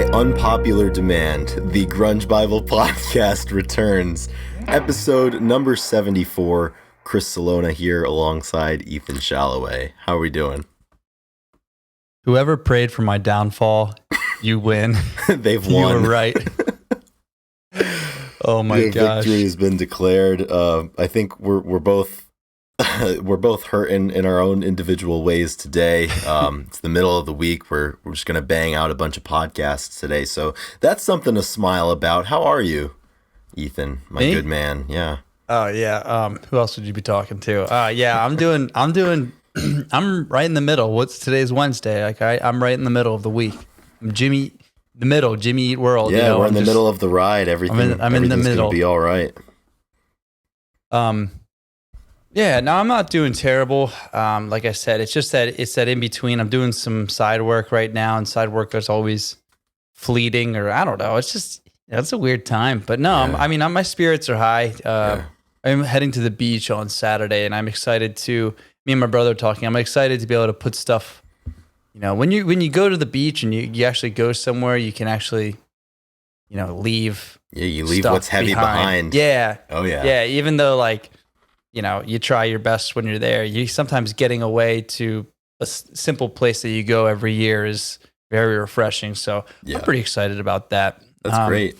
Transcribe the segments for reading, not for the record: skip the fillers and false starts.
By unpopular demand, the Grunge Bible podcast returns. Episode number 74. Chris Salona here alongside Ethan Shalloway. How are we doing? Whoever prayed for my downfall, you win. They've won. You were right. Oh my gosh. Victory has been declared. I think we're both we're both hurting in our own individual ways today. It's the middle of the week. We're just gonna bang out a bunch of podcasts today, so that's something to smile about. How are you, Ethan? My good man. Yeah. Oh yeah. Who else would you be talking to? Yeah. I'm doing. I'm right in the middle. Today's Wednesday? I'm right in the middle of the week. I'm Jimmy Eat World. Yeah, we're in the middle of the ride. Everything. I'm in the middle. Gonna be all right. Yeah, no, I'm not doing terrible. Like I said, it's just that in between. I'm doing some side work right now, and side work is always fleeting, or I don't know. It's just it's a weird time. But no, yeah. My spirits are high. I'm heading to the beach on Saturday, and I'm excited to. Me and my brother are talking. I'm excited to be able to put stuff. You know, when you go to the beach and you actually go somewhere, you can actually, leave. Yeah, you leave what's heavy behind. Yeah. Oh yeah. Yeah. Even though you try your best when you're there, you sometimes getting away to a simple place that you go every year is very refreshing. So I'm pretty excited about that. That's great.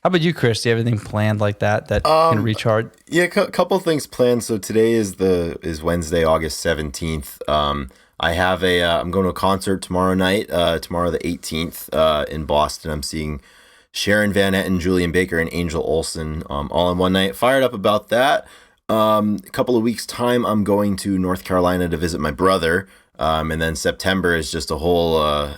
How about you, Chris? Do you have anything planned like that can recharge? Yeah, a couple things planned. So today is Wednesday, August 17th. I have I'm going to a concert tomorrow night, tomorrow the 18th, in Boston. I'm seeing Sharon Van Etten, Julian Baker, and Angel Olsen, all in one night. Fired up about that. A couple of weeks time, I'm going to North Carolina to visit my brother. And then September is just a whole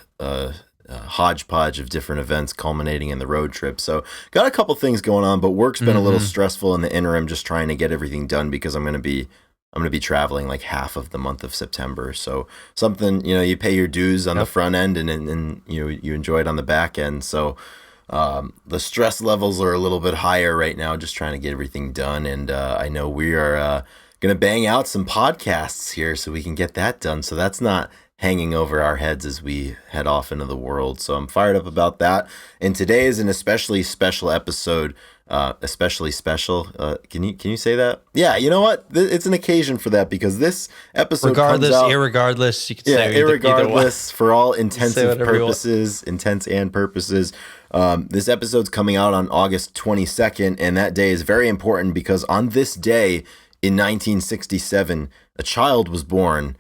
hodgepodge of different events culminating in the road trip. So got a couple things going on, but work's been a little stressful in the interim, just trying to get everything done because I'm going to be traveling like half of the month of September. So something, you pay your dues on the front end and you enjoy it on the back end. So the stress levels are a little bit higher right now, just trying to get everything done. And I know we are going to bang out some podcasts here so we can get that done. So that's not hanging over our heads as we head off into the world. So I'm fired up about that. And today is an especially special episode. Especially special. Can you say that? Yeah, you know what? It's an occasion for that because this episode regardless, comes out, irregardless, you can say irregardless for all intents and purposes. This episode's coming out on August 22nd, and that day is very important because on this day in 1967, a child was born.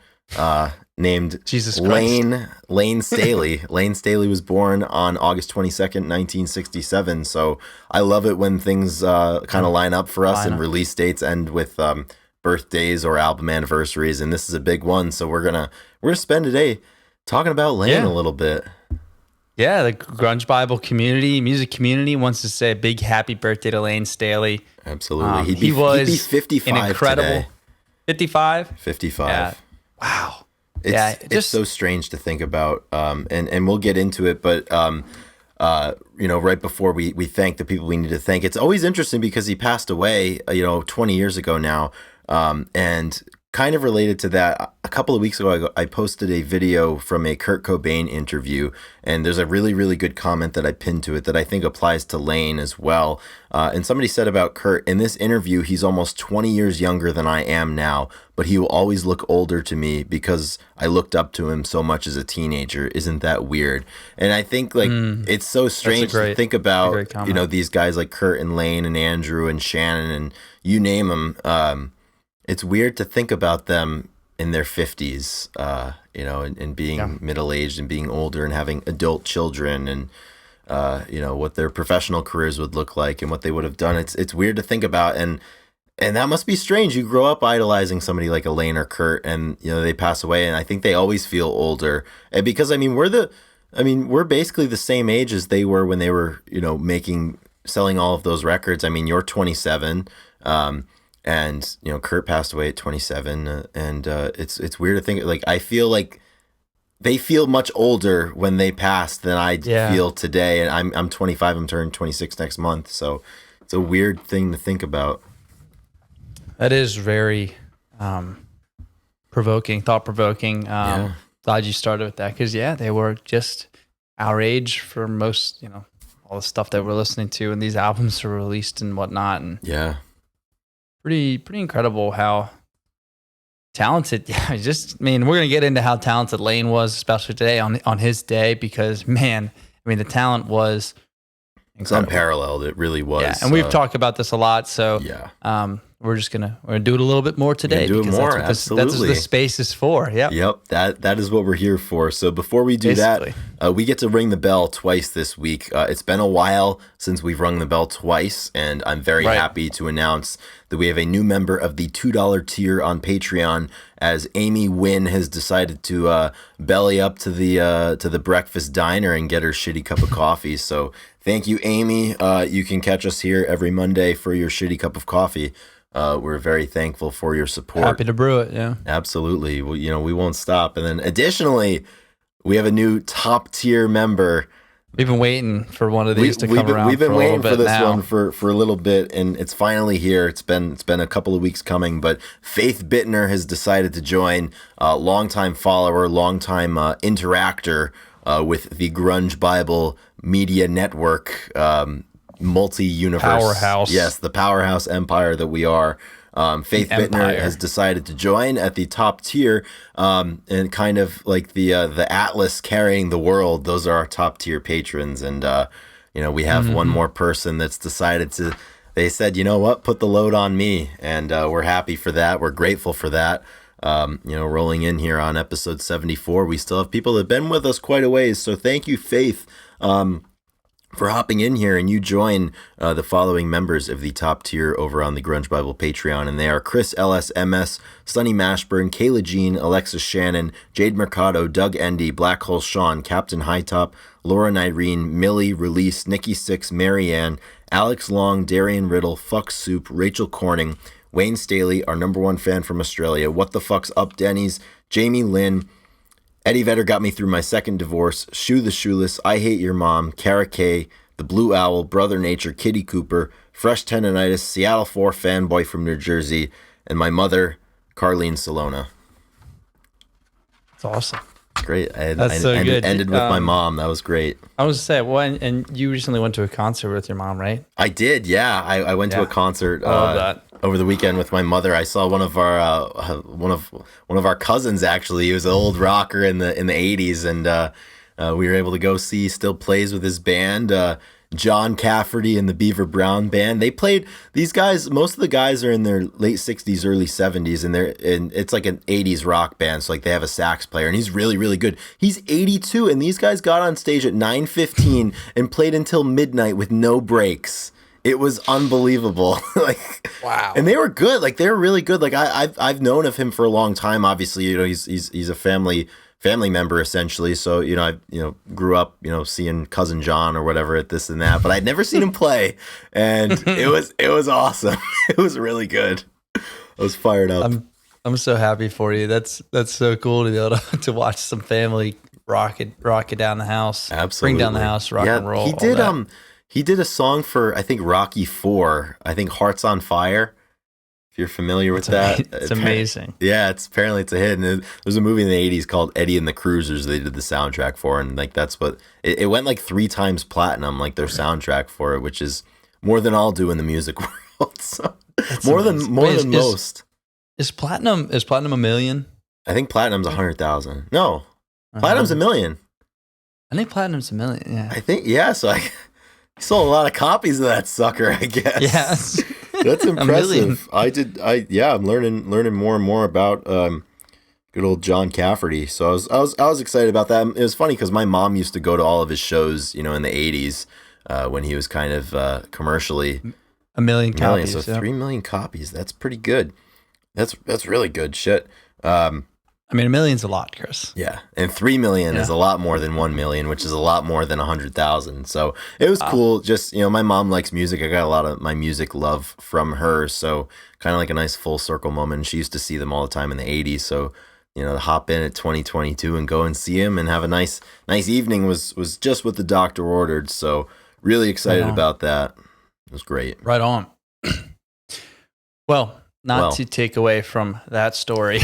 Named Jesus Christ. Layne Staley. Layne Staley was born on August 22nd, 1967. So I love it when things kind of line up for us and release dates end with birthdays or album anniversaries. And this is a big one. So we're gonna spend today talking about Layne a little bit. Yeah, the Grunge Bible community, music community wants to say a big happy birthday to Layne Staley. Absolutely. He'd be 55 an incredible today. 55? 55. Yeah. Wow. It's so strange to think about, and we'll get into it, but right before we thank the people we need to thank, it's always interesting because he passed away, 20 years ago now, and kind of related to that, a couple of weeks ago, I posted a video from a Kurt Cobain interview, and there's a really, really good comment that I pinned to it that I think applies to Layne as well. And somebody said about Kurt, in this interview, he's almost 20 years younger than I am now, but he will always look older to me because I looked up to him so much as a teenager. Isn't that weird? And I think it's so strange to think about, these guys like Kurt and Layne and Andrew and Shannon and you name them. It's weird to think about them in their 50s, and being middle-aged and being older and having adult children and, what their professional careers would look like and what they would have done. It's weird to think about. And that must be strange. You grow up idolizing somebody like a Layne or Kurt and, they pass away. And I think they always feel older. And because, we're basically the same age as they were when they were, selling all of those records. You're 27. And Kurt passed away at 27, and it's weird to think. I feel like they feel much older when they passed than I feel today. And I'm 25. I'm turning 26 next month, so it's a weird thing to think about. That is very thought provoking. Glad you started with that because they were just our age for most, all the stuff that we're listening to, and these albums are released and whatnot, and Yeah. pretty incredible how talented. Yeah, we're gonna get into how talented Layne was, especially today on his day, because man, the talent was incredible. It's unparalleled. It really was. Yeah, and we've talked about this a lot, so yeah. We're gonna do it a little bit more today, do it because more. that's what the space is for. Yep. That is what we're here for. So before we do that, we get to ring the bell twice this week. It's been a while since we've rung the bell twice, and I'm very happy to announce that we have a new member of the $2 tier on Patreon, as Amy Wynn has decided to belly up to the breakfast diner and get her shitty cup of coffee. So thank you, Amy. You can catch us here every Monday for your shitty cup of coffee. We're very thankful for your support. Happy to brew it, yeah. Absolutely. Well, we won't stop. And then additionally, we have a new top tier member. We've been waiting for one of these to come around. We've been waiting for this now. one for a little bit, and it's finally here. It's been a couple of weeks coming, but Faith Bittner has decided to join. Longtime follower, longtime interactor with the Grunge Bible Media Network. Multi-universe powerhouse. Yes, the powerhouse empire that we are. Faith Bittner has decided to join at the top tier, and kind of like the Atlas carrying the world. Those are our top tier patrons, and we have one more person that's decided to. They said, you know what, put the load on me, and we're happy for that. We're grateful for that. Rolling in here on episode 74, we still have people that have been with us quite a ways. So thank you, Faith, for hopping in here, and you join the following members of the top tier over on the Grunge Bible Patreon, and they are Chris LSMS, Sonny Mashburn, Kayla Jean, Alexis Shannon, Jade Mercado, Doug Endy, Black Hole Sean, Captain Hightop, Laura Nyreen, Millie, Release, Nikki Six, Marianne, Alex Long, Darian Riddle, Fuck Soup, Rachel Corning, Layne Staley, our number one fan from Australia, What the Fuck's Up Denny's, Jamie Lynn, Eddie Vedder Got Me Through My Second Divorce, Shoe the Shoeless, I Hate Your Mom, Kara K, The Blue Owl, Brother Nature, Kitty Cooper, Fresh Tendonitis, Seattle 4 Fanboy from New Jersey, and my mother, Carlene Salona. That's awesome. Great. That's so good. Ended with my mom. That was great. I was going to say, and you recently went to a concert with your mom, right? I did, yeah. I went to a concert. I love that. Over the weekend with my mother. I saw one of our cousins, actually. He was an old rocker in the 80s, and we were able to go see. Still plays with his band, John Cafferty and the Beaver Brown Band. They played, these guys, most of the guys are in their late 60s, early 70s, and it's like an 80s rock band. So like they have a sax player, and he's really, really good. He's 82, and these guys got on stage at 9:15 and played until midnight with no breaks. It was unbelievable. Wow. And they were good. Like, they were really good. Like, I've known of him for a long time. Obviously, he's a family member essentially. So, I grew up, seeing Cousin John or whatever at this and that, but I'd never seen him play. And it was awesome. It was really good. I was fired up. I'm so happy for you. That's so cool to be able to watch some family rock it down the house. Absolutely. Bring down the house, rock and roll. He did a song for, I think, Rocky IV. I think Hearts on Fire. If you're familiar with that. It's amazing. Yeah, apparently it's a hit. And there's a movie in the 80s called Eddie and the Cruisers they did the soundtrack for. And like that's what, it went like 3 times platinum, like their soundtrack for it, which is more than I'll do in the music world. So, more than most. Is platinum $1 million? I think platinum's 100,000. No, platinum's $1 million. I think platinum's $1 million, yeah. I think, yeah, so I sold a lot of copies of that sucker, I guess. Yes. That's impressive. I'm learning more and more about good old John Cafferty. So I was excited about that. It was funny because my mom used to go to all of his shows, in the 80s when he was kind of commercially 1 million copies. So 3 million copies. That's pretty good. That's really good shit. I mean, $1 million's a lot, Chris. Yeah, and 3 million is a lot more than 1 million, which is a lot more than 100,000. So it was cool. Just my mom likes music. I got a lot of my music love from her. So kind of like a nice full circle moment. She used to see them all the time in the 80s. So to hop in at 2022 and go and see him and have a nice evening was just what the doctor ordered. So really excited about that. It was great. Right on. Well. Not to take away from that story.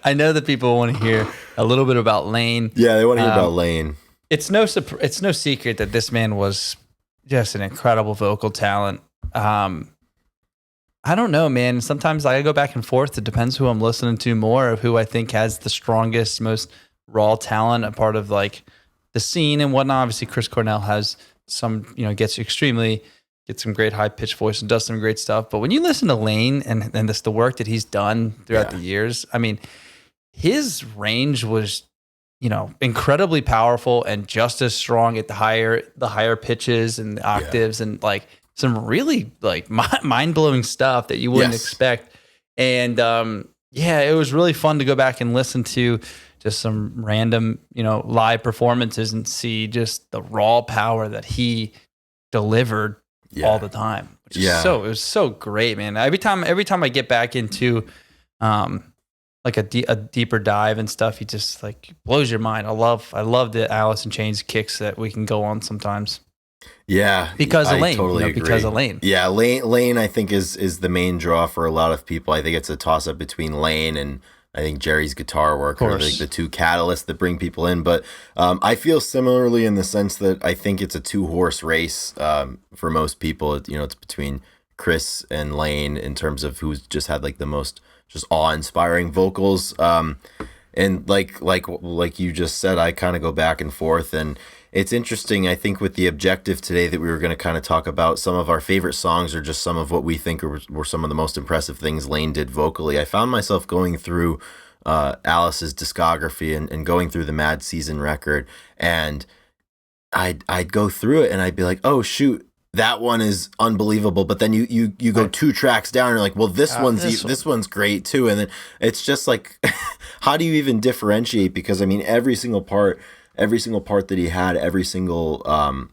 I know that people want to hear a little bit about Layne. Yeah, they want to hear about Layne. It's no secret that this man was just an incredible vocal talent. I don't know, man. Sometimes I go back and forth. It depends who I'm listening to more, of who I think has the strongest, most raw talent, a part of like the scene and whatnot. Obviously, Chris Cornell has some, gets some great high pitched voice and does some great stuff. But when you listen to Layne and this, the work that he's done throughout the years, I mean, his range was, incredibly powerful and just as strong at the higher pitches and the octaves and like some really like mind blowing stuff that you wouldn't expect. And it was really fun to go back and listen to just some random, live performances and see just the raw power that he delivered all the time. Which is it was so great, man. Every time I get back into like a deeper dive and stuff, he just like blows your mind. I love the Alice in Chains kicks that we can go on sometimes. Yeah, because of Layne. Totally agree. Because of Layne. Yeah, Layne I think is the main draw for a lot of people. I think it's a toss up between Layne and I think Jerry's guitar work are like the two catalysts that bring people in. But I feel similarly in the sense that I think it's a 2-horse race for most people. It's between Chris and Layne in terms of who's just had like the most just awe-inspiring vocals. And like you just said, I kind of go back and forth, and it's interesting, I think, with the objective today that we were going to kind of talk about some of our favorite songs or just some of what we think were some of the most impressive things Layne did vocally. I found myself going through Alice's discography and going through the Mad Season record, and I'd go through it and I'd be like, oh, shoot, that one is unbelievable. But then you go 2 tracks down and you're like, well, this one's great too. And then it's just like, how do you even differentiate? Because I mean, every single part that he had, every single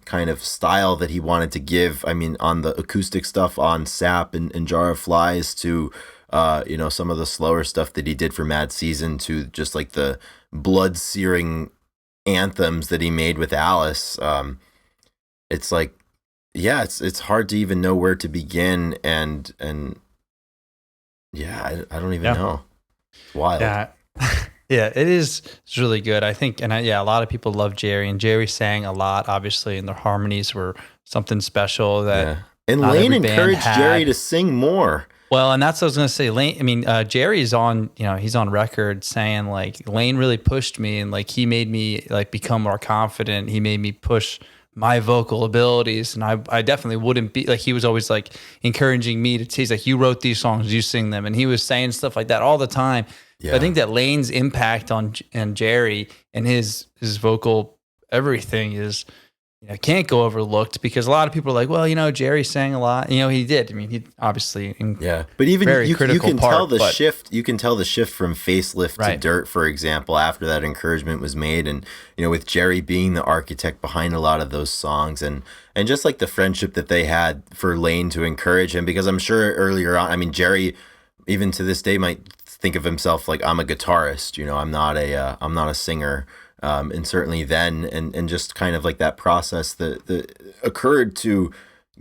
kind of style that he wanted to give. I mean, on the acoustic stuff on Sap and Jar of Flies to, some of the slower stuff that he did for Mad Season to just like the blood searing anthems that he made with Alice. It's like, it's hard to even know where to begin. And I don't even know. It's wild. Yeah. Yeah, it's really good. I think, and a lot of people love Jerry, and Jerry sang a lot, obviously, and their harmonies were something special that. And Layne encouraged Jerry to sing more. Well, and that's what I was going to say. Layne, I mean, Jerry's on, he's on record saying like Layne really pushed me, and like he made me like become more confident. He made me push my vocal abilities, and I definitely wouldn't be like, he was always like encouraging me to. He's like, you wrote these songs, you sing them, and he was saying stuff like that all the time. Yeah. I think that Layne's impact on Jerry and his vocal everything is can't go overlooked, because a lot of people are like, well, Jerry sang a lot. He did. I mean, he obviously but even you can tell the shift. You can tell the shift from Facelift to Dirt, for example, after that encouragement was made, and with Jerry being the architect behind a lot of those songs, and just like the friendship that they had for Layne to encourage him, because I'm sure earlier on, I mean, Jerry even to this day might think of himself like, I'm a guitarist, I'm not a singer. And certainly then, and just kind of like that process that occurred to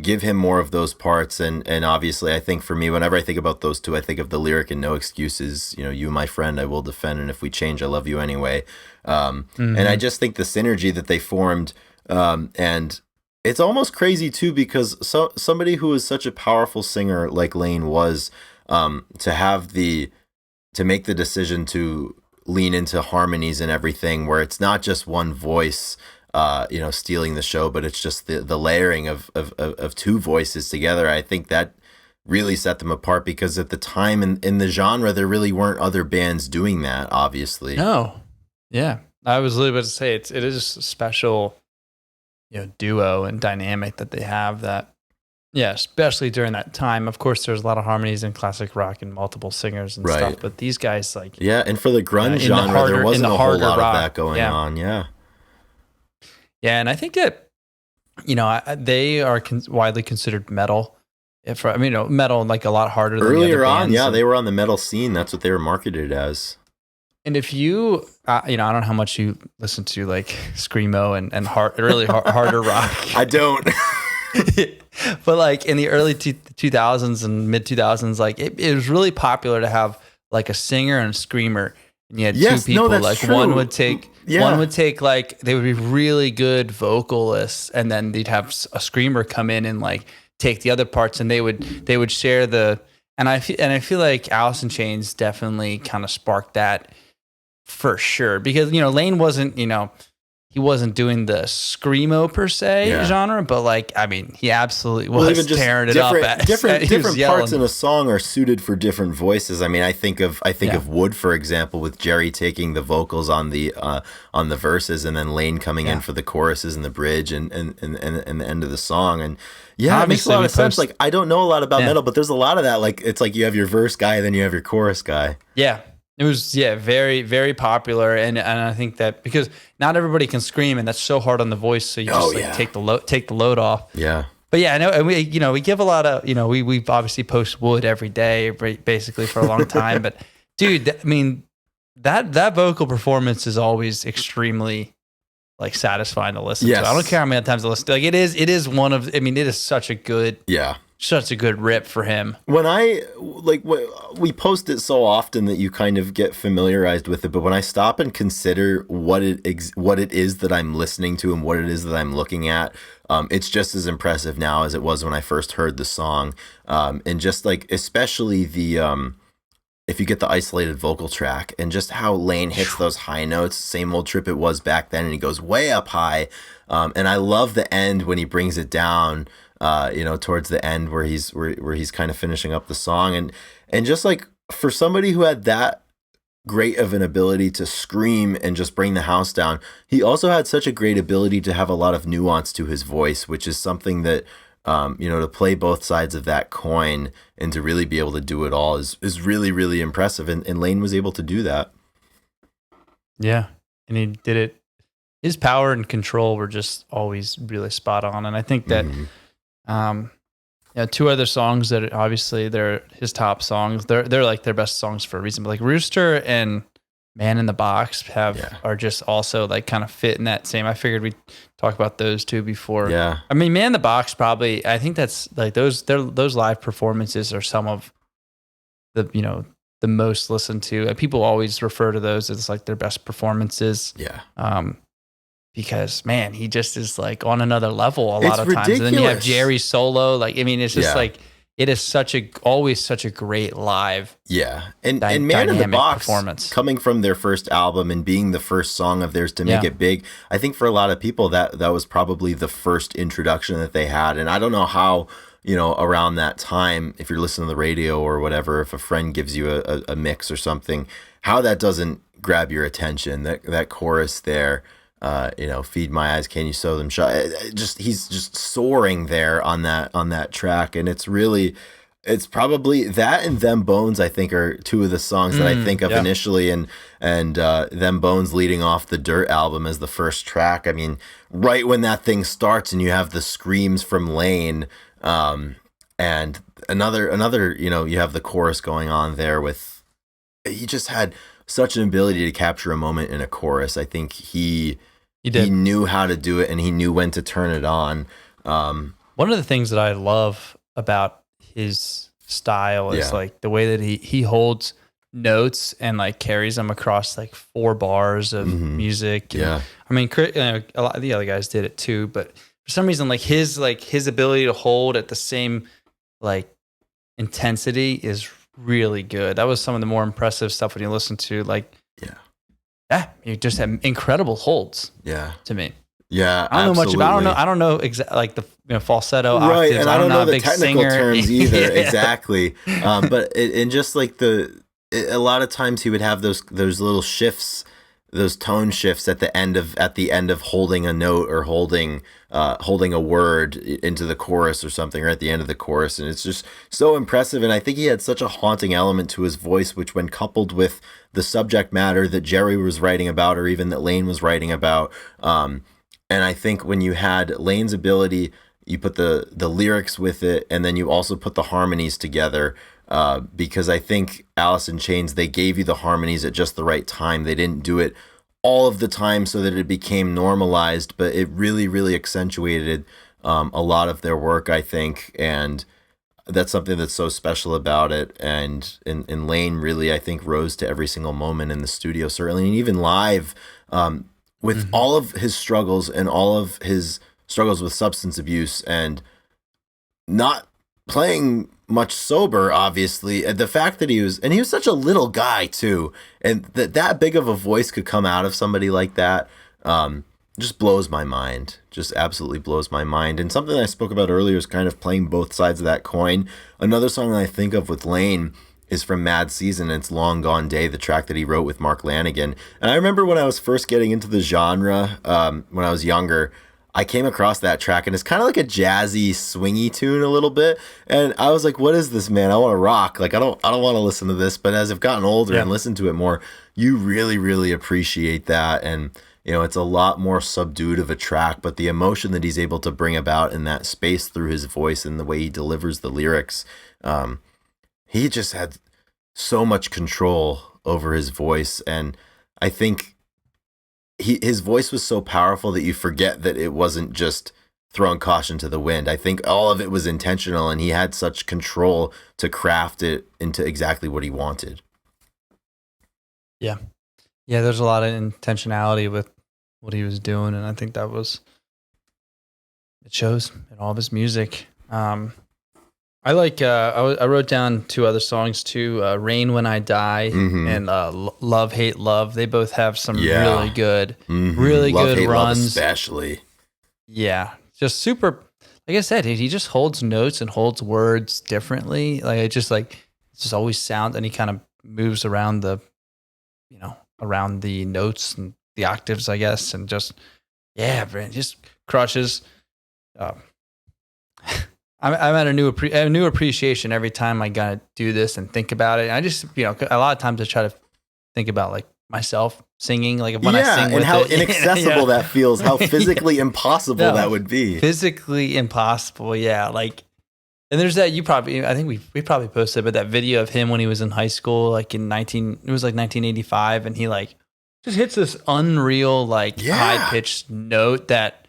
give him more of those parts. And obviously I think for me, whenever I think about those two, I think of the lyric in No Excuses, you, my friend, I will defend. And if we change, I love you anyway. And I just think the synergy that they formed, and it's almost crazy too, because somebody who is such a powerful singer like Layne was, to make the decision to lean into harmonies and everything, where it's not just one voice, stealing the show, but it's just the layering of 2 voices together. I think that really set them apart, because at the time in the genre, there really weren't other bands doing that, obviously. No. Yeah. I was literally about to say it is a special, duo and dynamic that they have that. Yeah, especially during that time. Of course, there's a lot of harmonies in classic rock and multiple singers and stuff, but these guys like... Yeah, and for the grunge genre, there wasn't a whole lot of that going on, Yeah, and I think that, they are widely considered metal. Metal like a lot harder than earlier on, they were on the metal scene. That's what they were marketed as. And if you, I don't know how much you listen to like Screamo and harder rock. I don't. But like in the early 2000s and mid 2000s, like it was really popular to have like a singer and a screamer. And you had Yes, two people. no, that's Like true. one would take Yeah. like they would be really good vocalists, and then they'd have a screamer come in and like take the other parts, and they would share the. And I feel like Alice in Chains definitely kind of sparked that for sure, because Layne wasn't he wasn't doing the screamo per se genre, but like, I mean, he absolutely was even just tearing it up. Different parts in a song are suited for different voices. I mean, I think of Wood, for example, with Jerry taking the vocals on the verses, and then Layne coming in for the choruses and the bridge and the end of the song. And it makes a lot of sense. Like, I don't know a lot about metal, but there's a lot of that. Like, it's like you have your verse guy, and then you have your chorus guy. Yeah. It was very, very popular, and I think that because not everybody can scream, and that's so hard on the voice, so you just take the load off. Yeah. But yeah, I know, and we give a lot of we obviously post Wood every day, basically for a long time. But dude, I mean that vocal performance is always extremely like satisfying to listen to. I don't care how many times I listen to. Like it is one of. I mean, it is such a good rip for him. When we post it so often that you kind of get familiarized with it, but when I stop and consider what it is that I'm listening to and what it is that I'm looking at, it's just as impressive now as it was when I first heard the song. And just like, especially the if you get the isolated vocal track and just how Layne hits those high notes, same old trip it was back then, and he goes way up high. And I love the end when he brings it down. Towards the end where he's kind of finishing up the song, and just like, for somebody who had that great of an ability to scream and just bring the house down, he also had such a great ability to have a lot of nuance to his voice, which is something that to play both sides of that coin and to really be able to do it all is really, really impressive, and Layne was able to do that. Yeah, and he did it. His power and control were just always really spot on, and I think that two other songs that obviously they're his top songs. They're like their best songs for a reason. But like Rooster and Man in the Box are just also like kind of fit in that same. I figured we'd talk about those two before. Yeah. I mean, Man in the Box probably. I think that's like those live performances are some of the the most listened to. People always refer to those as like their best performances. Yeah. Because man, he just is like on another level a lot of ridiculous. times. And then you have Jerry solo. Like, I mean, it's just like, it is always such a great live. Yeah. And Man in the Box, performance. Coming from their first album and being the first song of theirs to make it big, I think for a lot of people that was probably the first introduction that they had. And I don't know how, around that time, if you're listening to the radio or whatever, if a friend gives you a mix or something, how that doesn't grab your attention, that chorus there. Feed my eyes, can you sew them shut? He's just soaring there on that track, and it's probably that and Them Bones, I think, are two of the songs that I think of initially, and Them Bones leading off the Dirt album as the first track. I mean, right when that thing starts and you have the screams from Layne, and another you have the chorus going on there with, he just had such an ability to capture a moment in a chorus. I think he knew how to do it, and he knew when to turn it on. One of the things that I love about his style is like the way that he holds notes and like carries them across like 4 bars of music. And, I mean, a lot of the other guys did it too, but for some reason, like his ability to hold at the same like intensity is really good. That was some of the more impressive stuff when you listen to like. You just have incredible holds. Yeah, to me. Yeah, I don't know much about. I don't know exactly like the falsetto octaves. Right, and I don't know the technical singer. terms either. Exactly. But and just like a lot of times he would have those little shifts, those tone shifts at the end of holding a note or holding a word into the chorus or something, or at the end of the chorus, and it's just so impressive. And I think he had such a haunting element to his voice, which, when coupled with the subject matter that Jerry was writing about, or even that Layne was writing about, and I think when you had Layne's ability, you put the lyrics with it, and then you also put the harmonies together. Because I think Alice in Chains, they gave you the harmonies at just the right time. They didn't do it all of the time so that it became normalized, but it really, really accentuated a lot of their work, I think. And that's something that's so special about it. And Layne really, I think, rose to every single moment in the studio, certainly, and even live, with all of his struggles and all of his struggles with substance abuse and not playing much sober, obviously. And the fact that he was such a little guy too, and that big of a voice could come out of somebody like that, just blows my mind. Just absolutely blows my mind. And something I spoke about earlier is kind of playing both sides of that coin. Another song that I think of with Layne is from Mad Season, and it's Long Gone Day, the track that he wrote with Mark Lanigan. And I remember when I was first getting into the genre, when I was younger, I came across that track, and it's kind of like a jazzy, swingy tune a little bit. And I was like, what is this, man? I want to rock. Like, I don't want to listen to this. But as I've gotten older and listened to it more, you really, really appreciate that. And, it's a lot more subdued of a track, but the emotion that he's able to bring about in that space through his voice and the way he delivers the lyrics, he just had so much control over his voice. And I think his voice was so powerful that you forget that it wasn't just throwing caution to the wind. I think all of it was intentional, and he had such control to craft it into exactly what he wanted. Yeah. Yeah, there's a lot of intentionality with what he was doing, and I think it shows in all of his music. I wrote down two other songs too, Rain When I Die and Love, Hate, Love. They both have some really good, really Love, good Hate, runs. Love especially. Yeah, just super, like I said, he just holds notes and holds words differently. It just always sounds, and he kind of moves around around the notes and the octaves, I guess, and just crushes. I'm at a new appreciation every time I gotta do this and think about it. And I just, a lot of times I try to think about like myself singing, like when I sing with and how it. inaccessible that feels, how physically impossible that would be. Physically impossible, yeah. And there's that, I think we probably posted, but that video of him when he was in high school, like it was like 1985, and he like just hits this unreal, like high pitched note that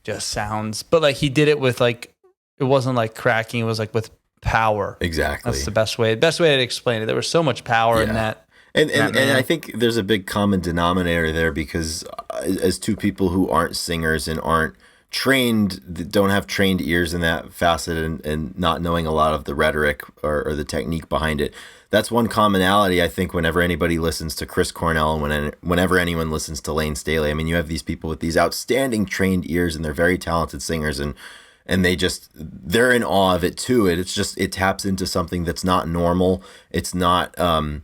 just sounds, but like he did it with like, it wasn't like cracking, it was like with power. Exactly. That's the best way to explain it. There was so much power in that. And I think there's a big common denominator there, because as two people who aren't singers and aren't trained, don't have trained ears in that facet, and not knowing a lot of the rhetoric or the technique behind it, that's one commonality, I think, whenever anybody listens to Chris Cornell and whenever anyone listens to Layne Staley. I mean, you have these people with these outstanding trained ears, and they're very talented singers, and they're in awe of it too. It taps into something that's not normal. It's not, I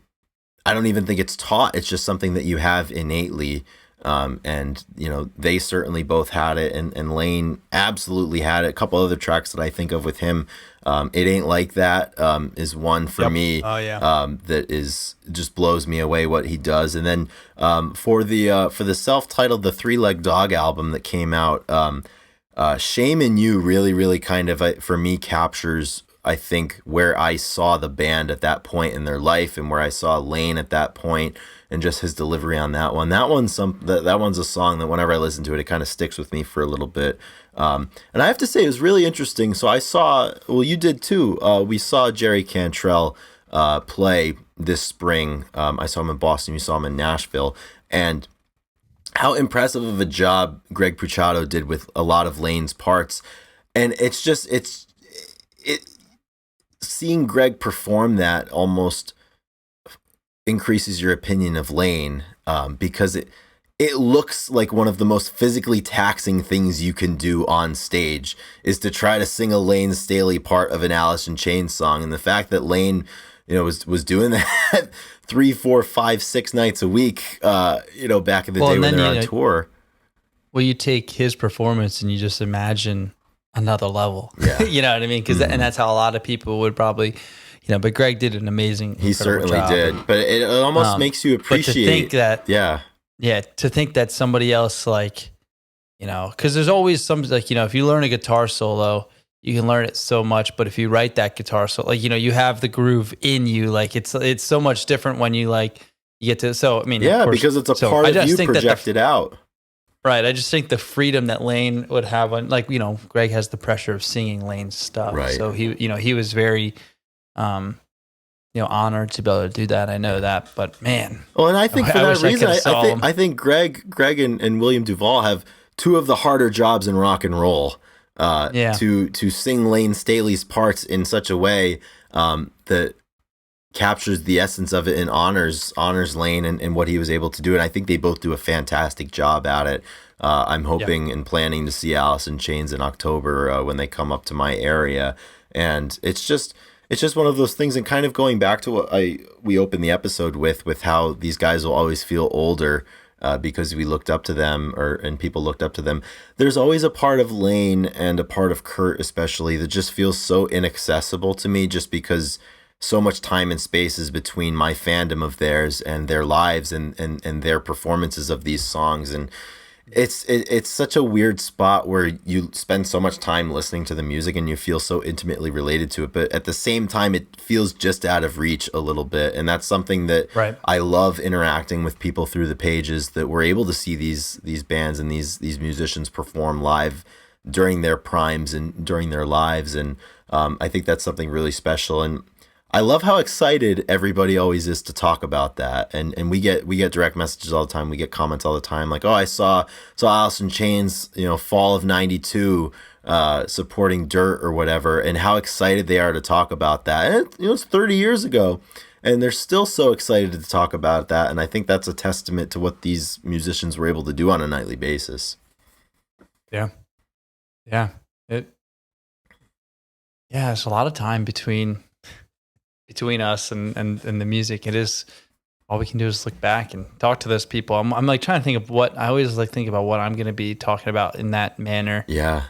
don't even think it's taught. It's just something that you have innately. And they certainly both had it, and Layne absolutely had it. A couple other tracks that I think of with him, It Ain't Like That, is one for me. Oh yeah. That is just blows me away what he does. And then for the self-titled The Three-Leg Dog album that came out, Shame in You really, really kind of, for me, captures, I think, where I saw the band at that point in their life, and where I saw Layne at that point, and just his delivery on that one. That one's a song that whenever I listen to it, it kind of sticks with me for a little bit. And I have to say, it was really interesting. So you did too. We saw Jerry Cantrell play this spring. I saw him in Boston. You saw him in Nashville. And how impressive of a job Greg Puciato did with a lot of Layne's parts. And seeing Greg perform that almost increases your opinion of Layne, because it looks like one of the most physically taxing things you can do on stage is to try to sing a Layne Staley part of an Alice in Chains song. And the fact that Layne, was doing that 3, 4, 5, 6 nights a week, back in the day when they're on tour. Well, you take his performance and you just imagine another level. Yeah. You know what I mean? And that's how a lot of people would probably, but Greg did an amazing He certainly job. did. But it almost makes you appreciate. But to think that, to think that somebody else, because there's always some, if you learn a guitar solo, you can learn it so much. But if you write that guitar solo, you have the groove in you. It's so much different when you you get to. So I mean, because it's a part of you projected out. Right. I just think the freedom that Layne would have on, like, Greg has the pressure of singing Layne's stuff. Right. So he was very, honored to be able to do that. I know that, but man. Well, and I think for I that wish I reason, could've saw him. I think Greg and William Duvall have two of the harder jobs in rock and roll. Yeah. To sing Layne Staley's parts in such a way that captures the essence of it and honors Layne and what he was able to do. And I think they both do a fantastic job at it. I'm hoping and planning to see Alice in Chains in October when they come up to my area. And it's just one of those things. And kind of going back to what we opened the episode with how these guys will always feel older because we looked up to them and people looked up to them. There's always a part of Layne and a part of Kurt especially that just feels so inaccessible to me, just because so much time and space is between my fandom of theirs and their lives and their performances of these songs. And it's such a weird spot where you spend so much time listening to the music and you feel so intimately related to it, but at the same time it feels just out of reach a little bit. And that's something that I love interacting with people through the pages, that we're able to see these bands and these musicians perform live during their primes and during their lives. And I think that's something really special. And I love how excited everybody always is to talk about that, and we get direct messages all the time. We get comments all the time, like, "Oh, I saw Alice in Chains, fall of '92, supporting Dirt or whatever," and how excited they are to talk about that. And it's 30 years ago, and they're still so excited to talk about that. And I think that's a testament to what these musicians were able to do on a nightly basis. Yeah, it's a lot of time between us and the music. It is, all we can do is look back and talk to those people. I'm like trying to think of what I always like think about what I'm going to be talking about in that manner. Yeah.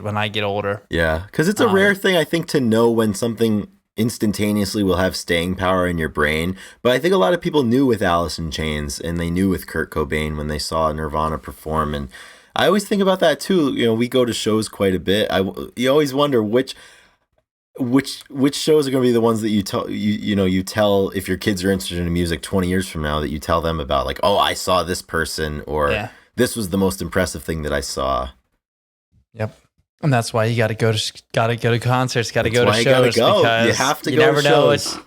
When I get older. Yeah. Cause it's a rare thing, I think, to know when something instantaneously will have staying power in your brain. But I think a lot of people knew with Alice in Chains, and they knew with Kurt Cobain when they saw Nirvana perform. And I always think about that too. We go to shows quite a bit. You always wonder which shows are going to be the ones that you tell if your kids are interested in music 20 years from now, that you tell them about, like, oh, I saw this person, or this was the most impressive thing that I saw. Yep. And that's why you got to go to concerts, got to go to shows. You have to go to shows.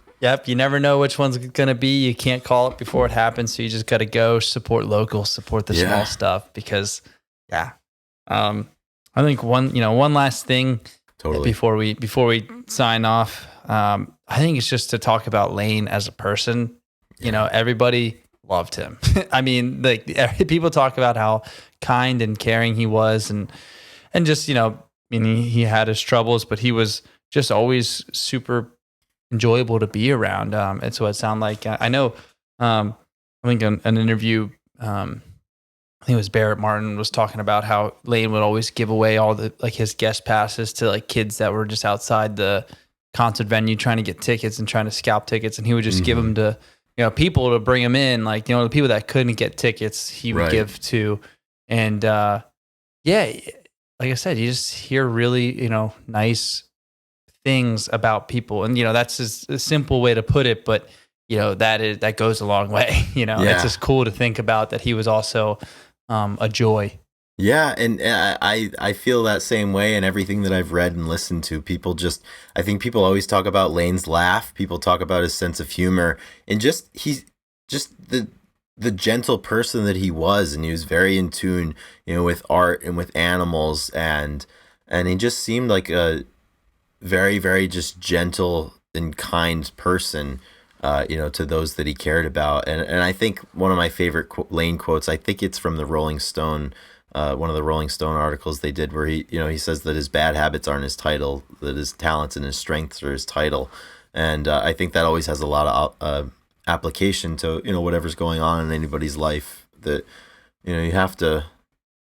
You never know which one's going to be. You can't call it before it happens. So you just got to go support local, support the small stuff, because I think one last thing. Totally. Before we sign off, I think it's just to talk about Layne as a person. Everybody loved him. I mean, like, people talk about how kind and caring he was, and just he had his troubles, but he was just always super enjoyable to be around. And so it sounded like I know. I think an interview. I think it was Barrett Martin was talking about how Layne would always give away all the, like, his guest passes to, like, kids that were just outside the concert venue trying to get tickets and trying to scalp tickets, and he would just give them to people to bring them in, like, the people that couldn't get tickets he would give to. And like I said, you just hear really nice things about people, and that's a simple way to put it, but that goes a long way. It's just cool to think about that he was also a joy. Yeah, and I feel that same way in everything that I've read and listened to. I think people always talk about Layne's laugh. People talk about his sense of humor, and he's just the gentle person that he was, and he was very in tune, with art and with animals, and he just seemed like a very, very just gentle and kind person. To those that he cared about. And I think one of my favorite Layne quotes, I think it's from the Rolling Stone, one of the Rolling Stone articles they did, where he says that his bad habits aren't his title, that his talents and his strengths are his title. And I think that always has a lot of application to, whatever's going on in anybody's life, that, you have to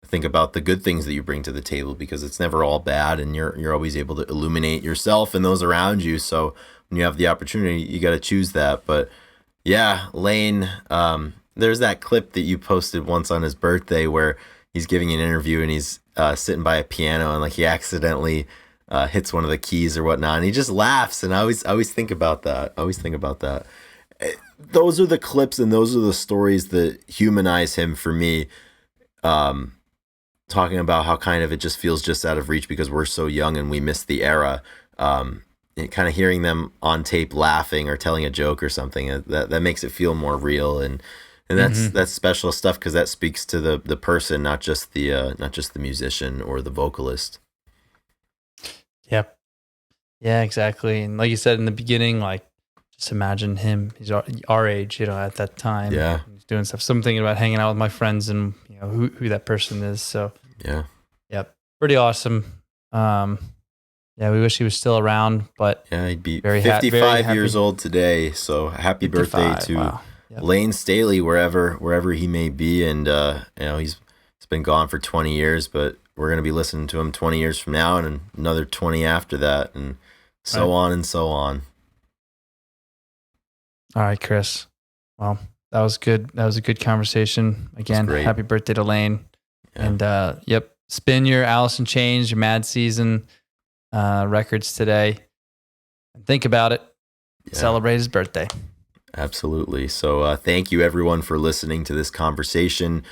think about the good things that you bring to the table, because it's never all bad, and you're always able to illuminate yourself and those around you. So when you have the opportunity, you got to choose that. But yeah, Layne, there's that clip that you posted once on his birthday where he's giving an interview and he's sitting by a piano, and, like, he accidentally hits one of the keys or whatnot, and he just laughs. And I always think about that. Those are the clips and those are the stories that humanize him for me. talking about how kind of it just feels just out of reach because we're so young and we missed the era. Kind of hearing them on tape laughing or telling a joke or something, that makes it feel more real, and that's special stuff because that speaks to the person, not just the musician or the vocalist. Yep. Yeah, exactly. And like you said in the beginning, like just imagine him. He's our age, at that time. Yeah. He's doing stuff. So I'm thinking about hanging out with my friends and who that person is. So yeah. Yep. Pretty awesome. Yeah, we wish he was still around, but yeah, he'd be very 55 very years old today. So happy 55, birthday to wow. Yep. Layne Staley, wherever he may be. And, he's been gone for 20 years, but we're going to be listening to him 20 years from now and another 20 after that, and so on and so on. All right, Chris. Well, that was good. That was a good conversation. Again, happy birthday to Layne. Yeah. And spin your Alice in Chains, your Mad Season records today. And think about it. Yeah. Celebrate his birthday. Absolutely. So thank you everyone for listening to this conversation.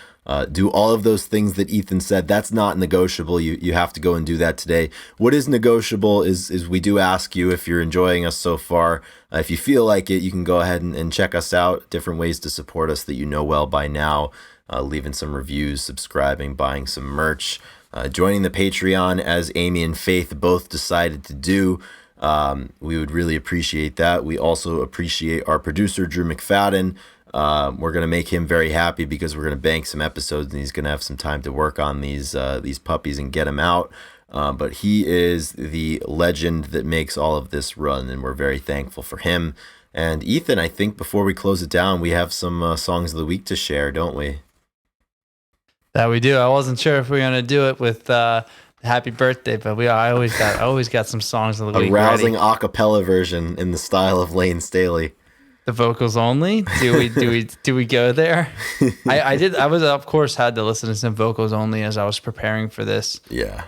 Do all of those things that Ethan said. That's not negotiable. You have to go and do that today. What is negotiable is we do ask you, if you're enjoying us so far, if you feel like it, you can go ahead and check us out. Different ways to support us that you know well by now. Leaving some reviews, subscribing, buying some merch, joining the Patreon, as Amy and Faith both decided to do. We would really appreciate that. We also appreciate our producer, Drew McFadden. We're going to make him very happy because we're going to bank some episodes and he's going to have some time to work on these puppies and get them out. But he is the legend that makes all of this run, and we're very thankful for him. And Ethan, I think before we close it down, we have some songs of the week to share, don't we? That we do. I wasn't sure if we were going to do it with happy birthday, but I always got some songs of the week. A rousing ready. a cappella version in the style of Layne Staley. The vocals only? Do we go there? I of course had to listen to some vocals only as I was preparing for this. Yeah.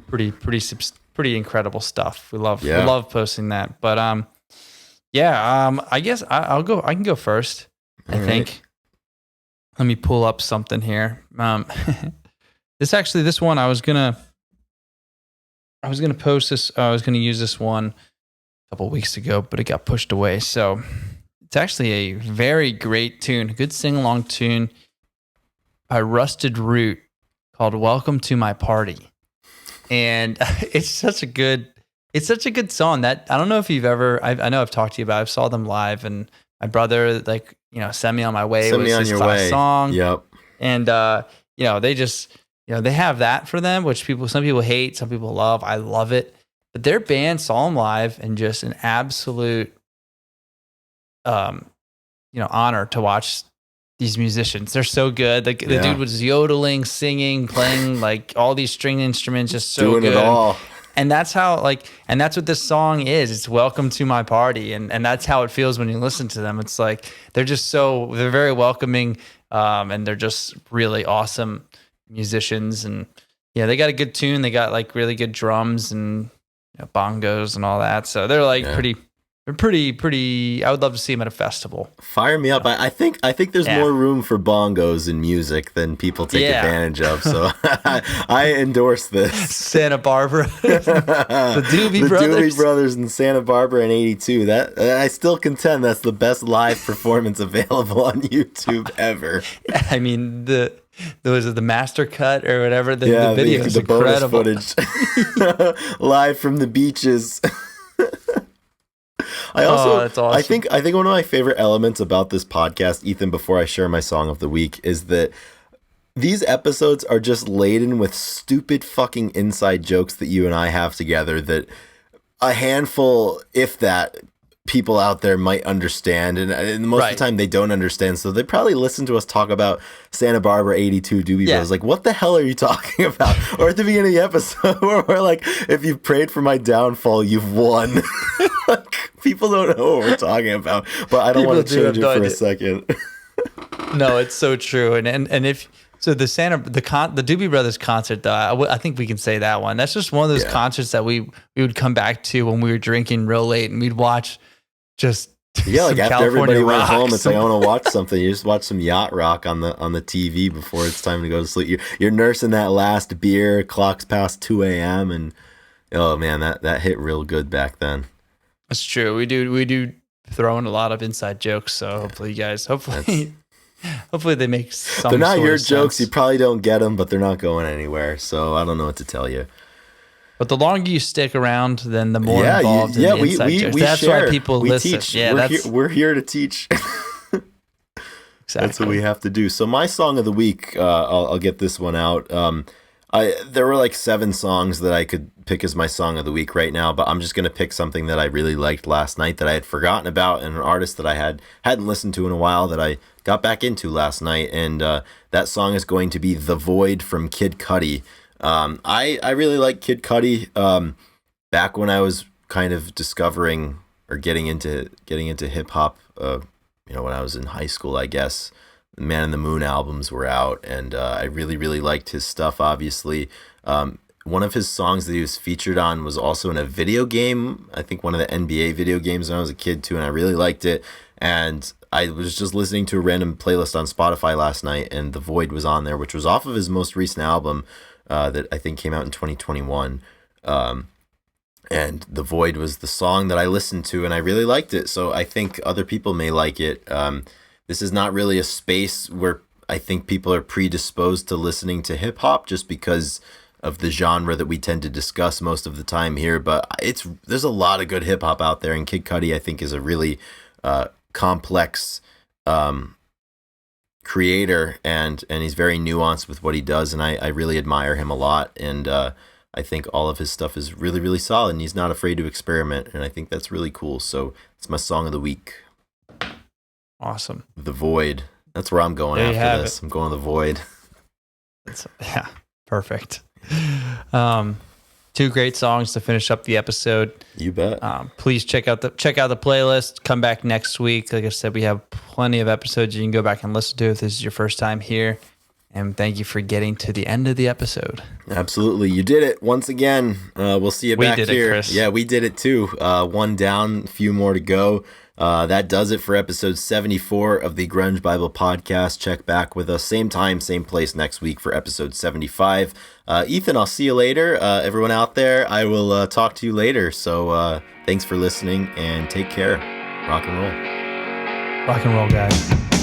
Pretty incredible stuff. We love posting that. But I guess I can go first. I think. Let me pull up something here. This one I was gonna post this. I was gonna use this one a couple weeks ago, but it got pushed away. So it's actually a very great tune, a good sing along tune by Rusted Root called "Welcome to My Party," and it's such a good song that I don't know if you've ever. I know I've talked to you about. I saw them live, and my brother "Send Me on My Way" was his last song. Yep. And they just they have that for them, which some people hate, some people love. I love it. But their band saw them live, and just an absolute honor to watch these musicians. They're so good. The dude was yodeling, singing, playing like all these string instruments, just so doing good. It all. And that's how and that's what this song is. It's "Welcome to My Party." And that's how it feels when you listen to them. It's like, they're very welcoming. And they're just really awesome musicians. And they got a good tune. They got like really good drums and bongos and all that. So they're pretty, I would love to see them at a festival. Fire me up. I think there's more room for bongos in music than people take advantage of. So I endorse this. Santa Barbara. The Doobie Brothers. Doobie Brothers in Santa Barbara in 82. That I still contend that's the best live performance available on YouTube ever. I mean, the master cut or whatever. The video is incredible. Bonus footage. Live from the beaches. That's awesome. I think one of my favorite elements about this podcast, Ethan, before I share my song of the week, is that these episodes are just laden with stupid fucking inside jokes that you and I have together that a handful, if that, people out there might understand, and most of the time they don't understand, so they probably listen to us talk about Santa Barbara 82 Doobie Bros. Like, what the hell are you talking about? Or at the beginning of the episode where we're like, if you've prayed for my downfall, you've won. Like, people don't know what we're talking about, but I don't want to change it for a second. No, it's so true. And if so, the Doobie Brothers concert, I think we can say that one. That's just one of those concerts that we would come back to when we were drinking real late, and we'd watch just Yeah, like Some after everybody California went rock, home, it's some- like I want to watch something. You just watch some yacht rock on the TV before it's time to go to sleep. You're nursing that last beer. Clock's past 2 a.m. and oh man, that hit real good back then. That's true. We do throw in a lot of inside jokes. So hopefully you guys, hopefully they make some. They're not sort your of jokes. sense. You probably don't get them, but they're not going anywhere. So I don't know what to tell you. But the longer you stick around, then the more involved in the inside jokes. That's share. why people we listen. Teach. Yeah, we're here to teach. Exactly. That's what we have to do. So my song of the week, I'll get this one out. There were like 7 songs that I could pick as my song of the week right now, but I'm just gonna pick something that I really liked last night that I had forgotten about, and an artist that I hadn't listened to in a while that I got back into last night, and that song is going to be "The Void" from Kid Cudi. I really like Kid Cudi. Back when I was kind of discovering or getting into hip hop, when I was in high school, I guess. Man in the Moon albums were out, and I really, really liked his stuff, obviously. One of his songs that he was featured on was also in a video game, I think one of the NBA video games when I was a kid too, and I really liked it. And I was just listening to a random playlist on Spotify last night, and The Void was on there, which was off of his most recent album that I think came out in 2021. And The Void was the song that I listened to, and I really liked it. So I think other people may like it. This is not really a space where I think people are predisposed to listening to hip hop just because of the genre that we tend to discuss most of the time here. But there's a lot of good hip hop out there, and Kid Cudi I think is a really complex creator, and he's very nuanced with what he does, and I really admire him a lot. And I think all of his stuff is really, really solid, and he's not afraid to experiment, and I think that's really cool. So it's my song of the week. Awesome. The Void. That's where I'm going after this. I'm going to The Void. Yeah, perfect. 2 great songs to finish up the episode. You bet. Please check out the playlist. Come back next week. Like I said, we have plenty of episodes you can go back and listen to if this is your first time here. And thank you for getting to the end of the episode. Absolutely. You did it once again. We'll see you back here. We did it, Chris. Yeah, we did it too. 1 down, a few more to go. That does it for episode 74 of the Grunge Bible podcast. Check back with us same time, same place next week for episode 75. Ethan, I'll see you later. Everyone out there, I will talk to you later. So thanks for listening and take care. Rock and roll. Rock and roll, guys.